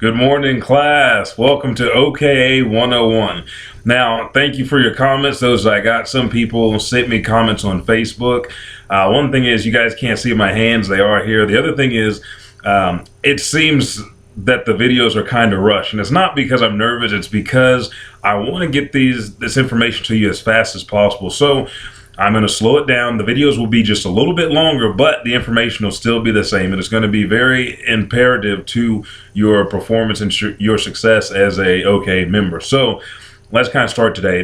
Good morning, class. Welcome to O.K.A. 101. Now, thank you for your comments. Those I got. Some people sent me comments on Facebook. One thing is you guys can't see my hands. They are here. The other thing is it seems that the videos are kind of rushed. And it's not because I'm nervous. It's because I want to get this information to you as fast as possible. So I'm going to slow it down. The videos will be just a little bit longer, but the information will still be the same. And it's going to be very imperative to your performance and your success as a O.K.A. member. So let's kind of start today.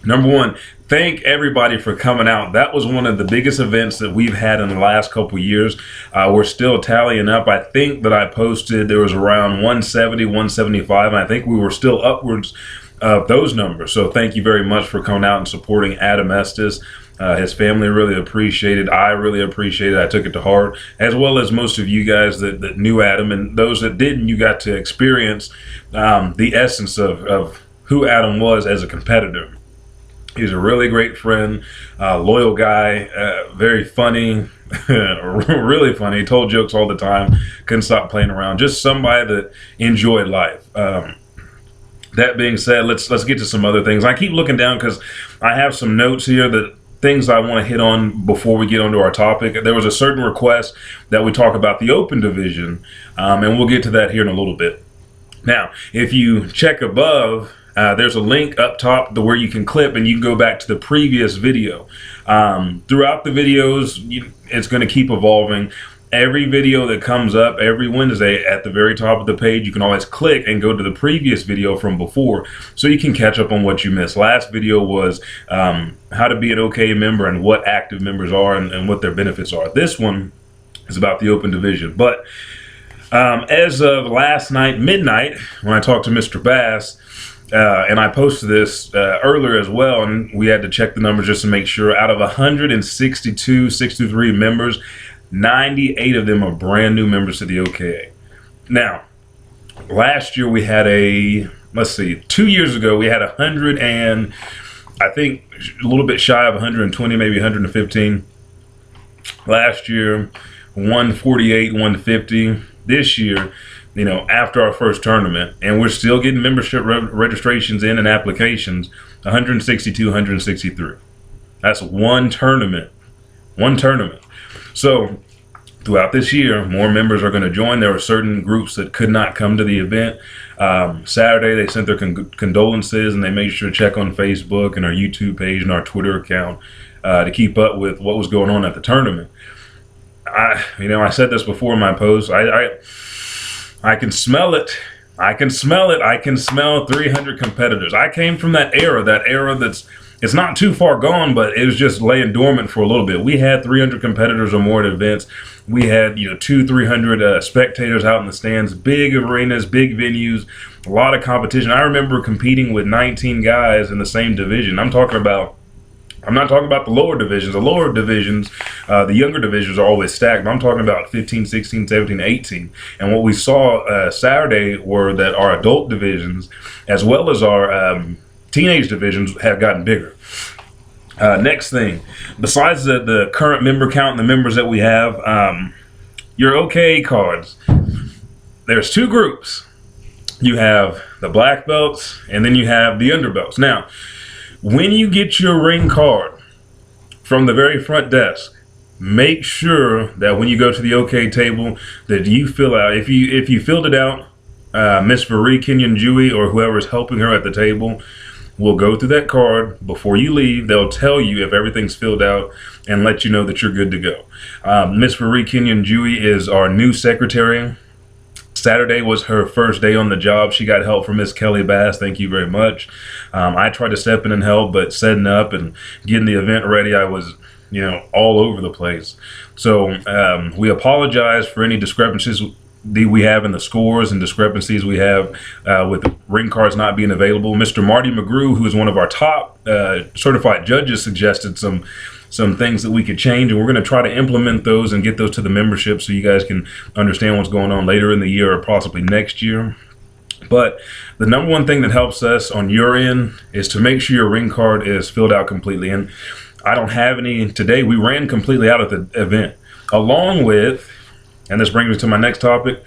Number one, thank everybody for coming out. That was one of the biggest events that we've had in the last couple of years. We're still tallying up. I think that I posted there was around 170, 175, and I think we were still upwards of those numbers. So thank you very much for coming out and supporting Adam Estes. His family really appreciated. I really appreciated. I took it to heart, as well as most of you guys that knew Adam, and those that didn't. You got to experience the essence of who Adam was as a competitor. He's a really great friend, loyal guy, very funny, really funny. He told jokes all the time, couldn't stop playing around. Just somebody that enjoyed life. That being said, let's get to some other things. I keep looking down because I have some notes here that things I want to hit on before we get onto our topic. There was a certain request that we talk about the open division, and we'll get to that here in a little bit. Now, if you check above, there's a link up top where you can clip and you can go back to the previous video. Throughout the videos, it's going to keep evolving. Every video that comes up every Wednesday at the very top of the page, you can always click and go to the previous video from before so you can catch up on what you missed. Last video was how to be an O.K.A. member and what active members are and what their benefits are. This one is about the open division. But as of last night, midnight, when I talked to Mr. Bass, and I posted this earlier as well, and we had to check the numbers just to make sure. Out of 63 members, 98 of them are brand new members to the O.K.A. Now, last year we had 2 years ago we had 100 and I think a little bit shy of 120, maybe 115. Last year, 148, 150. This year, after our first tournament, and we're still getting membership registrations in and applications, 162, 163. That's one tournament. So throughout this year, more members are going to join. There were certain groups that could not come to the event. Saturday, they sent their condolences, and they made sure to check on Facebook and our YouTube page and our Twitter account to keep up with what was going on at the tournament. I said this before in my post. I can smell it. I can smell it. I can smell 300 competitors. I came from that era it's not too far gone, but it was just laying dormant for a little bit. We had 300 competitors or more at events. We had 200-300 spectators out in the stands, big arenas, big venues, a lot of competition. I remember competing with 19 guys in the same division. I'm not talking about the lower divisions. The lower divisions, the younger divisions are always stacked. But I'm talking about 15, 16, 17, 18. And what we saw Saturday were that our adult divisions, as well as our teenage divisions, have gotten bigger. Next thing, besides the current member count and the members that we have, your O.K.A. cards, there's two groups. You have the black belts, and then you have the underbelts. Now, when you get your ring card from the very front desk, make sure that when you go to the O.K.A. table that you fill out. If you filled it out, Miss Marie Kenyon Dewey or whoever is helping her at the table will go through that card before you leave. They'll tell you if everything's filled out and let you know that you're good to go. Miss Marie Kenyon Dewey is our new secretary. Saturday was her first day on the job. She got help from Miss Kelly Bass. Thank you very much. I tried to step in and help, but setting up and getting the event ready, I was, all over the place. So we apologize for any discrepancies we have in the scores and discrepancies we have with the ring cards not being available. Mr. Marty McGrew, who is one of our top certified judges, suggested some things that we could change, and we're going to try to implement those and get those to the membership so you guys can understand what's going on later in the year or possibly next year. But the number one thing that helps us on your end is to make sure your ring card is filled out completely. And I don't have any today. We ran completely out of the event, along with, and this brings me to my next topic,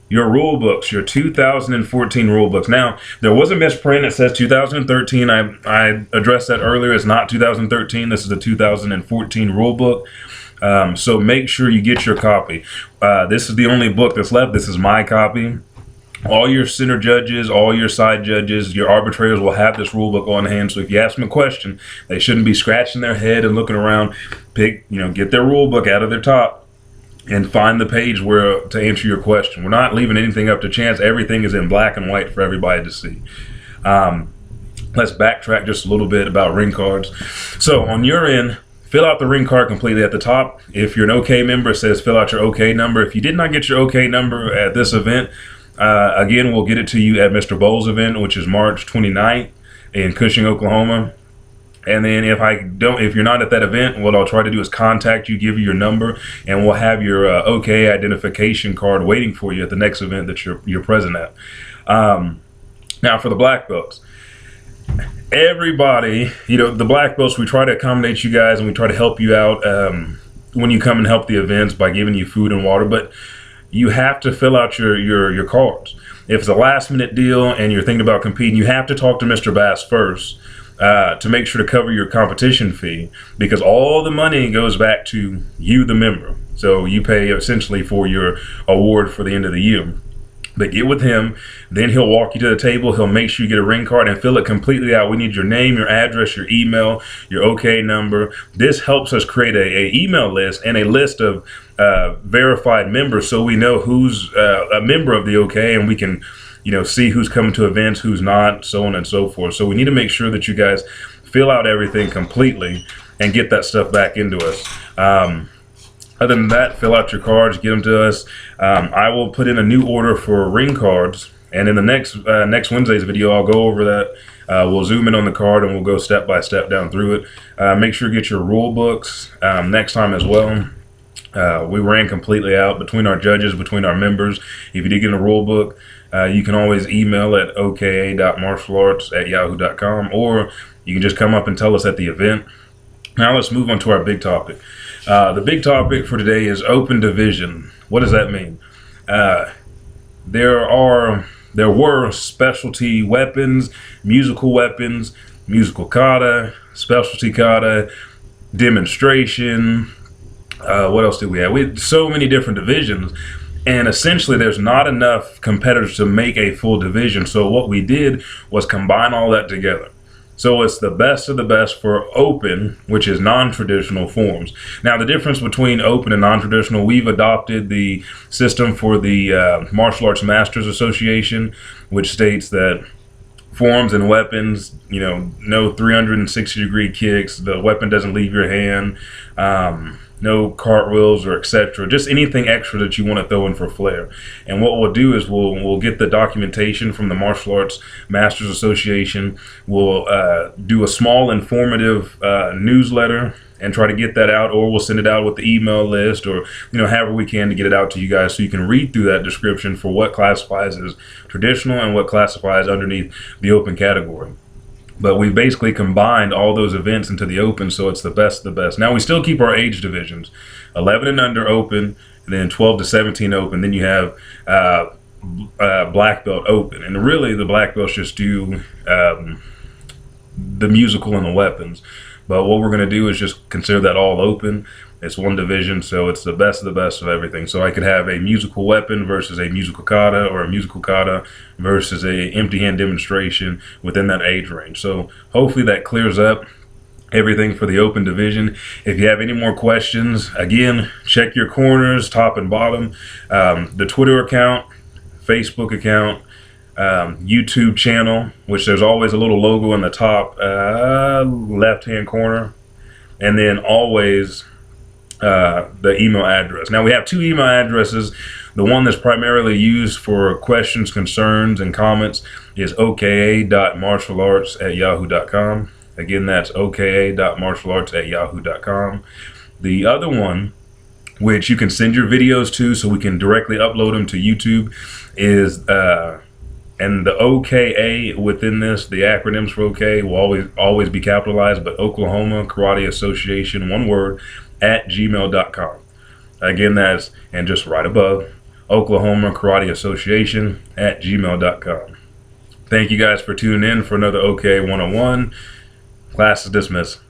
your rule books, your 2014 rule books. Now, there was a misprint. It says 2013. I addressed that earlier. It's not 2013. This is the 2014 rule book. So make sure you get your copy. This is the only book that's left. This is my copy. All your center judges, all your side judges, your arbitrators will have this rule book on hand. So if you ask them a question, they shouldn't be scratching their head and looking around. Get their rule book out of their top and find the page where to answer your question. We're not leaving anything up to chance. Everything is in black and white for everybody to see. Let's backtrack just a little bit about ring cards. So on your end, fill out the ring card completely at the top. If you're an O.K.A member, it says fill out your O.K.A number. If you did not get your O.K.A number at this event, again, we'll get it to you at Mr. Bowles' event, which is March 29th in Cushing, Oklahoma. And then if you're not at that event, what I'll try to do is contact you, give you your number, and we'll have your O.K.A identification card waiting for you at the next event that you're present at. Now for the black belts. Everybody, the black belts, we try to accommodate you guys and we try to help you out when you come and help the events by giving you food and water, but you have to fill out your cards. If it's a last minute deal and you're thinking about competing, you have to talk to Mr. Bass first to make sure to cover your competition fee, because all the money goes back to you, the member. So you pay essentially for your award for the end of the year. But get with him, then he'll walk you to the table. He'll make sure you get a ring card and fill it completely out. We need your name, your address, your email, your O.K.A number. This helps us create a email list and a list of verified members, so we know who's a member of the O.K.A, and we can see who's coming to events, who's not, so on and so forth. So we need to make sure that you guys fill out everything completely and get that stuff back into us. Other than that, fill out your cards, get them to us. I will put in a new order for ring cards, and in the next Wednesday's video, I'll go over that. We'll zoom in on the card and we'll go step by step down through it. Make sure you get your rule books next time as well. We ran completely out between our judges, between our members. If you did get a rule book, you can always email at oka.martialarts@yahoo.com, or you can just come up and tell us at the event. Now let's move on to our big topic. The big topic for today is open division. What does that mean? There were specialty weapons, musical kata, specialty kata, demonstration. What else did we have? We had so many different divisions, and essentially there's not enough competitors to make a full division. So what we did was combine all that together. So it's the best of the best for open, which is non-traditional forms. Now the difference between open and non-traditional, we've adopted the system for the Martial Arts Masters Association, which states that forms and weapons, no 360-degree kicks, the weapon doesn't leave your hand, no cartwheels or etc. Just anything extra that you want to throw in for flair. And what we'll do is we'll get the documentation from the Martial Arts Masters Association. We'll do a small informative newsletter and try to get that out, or we'll send it out with the email list, or however we can to get it out to you guys, so you can read through that description for what classifies as traditional and what classifies underneath the open category. But we basically combined all those events into the open, so it's the best of the best. Now we still keep our age divisions, 11 and under open, and then 12 to 17 open. Then you have black belt open, and really the black belts just do the musical and the weapons. But what we're going to do is just consider that all open. It's one division, so it's the best of the best of everything. So I could have a musical weapon versus a musical kata, or a musical kata versus a empty hand demonstration within that age range. So hopefully that clears up everything for the open division. If you have any more questions, again, check your corners, top and bottom, the Twitter account, Facebook account, YouTube channel, which there's always a little logo in the top left-hand corner, and then always the email address. Now we have two email addresses. The one that's primarily used for questions, concerns, and comments is oka.martialarts@yahoo.com. Again, that's oka.martialarts@yahoo.com. The other one, which you can send your videos to so we can directly upload them to YouTube, is and the O.K.A within this, the acronyms for O.K.A will always be capitalized, but Oklahoma Karate Association, one word, @gmail.com. Again, that's, and just right above, Oklahoma Karate Association at gmail.com. Thank you guys for tuning in for another OK 101. Class is dismissed.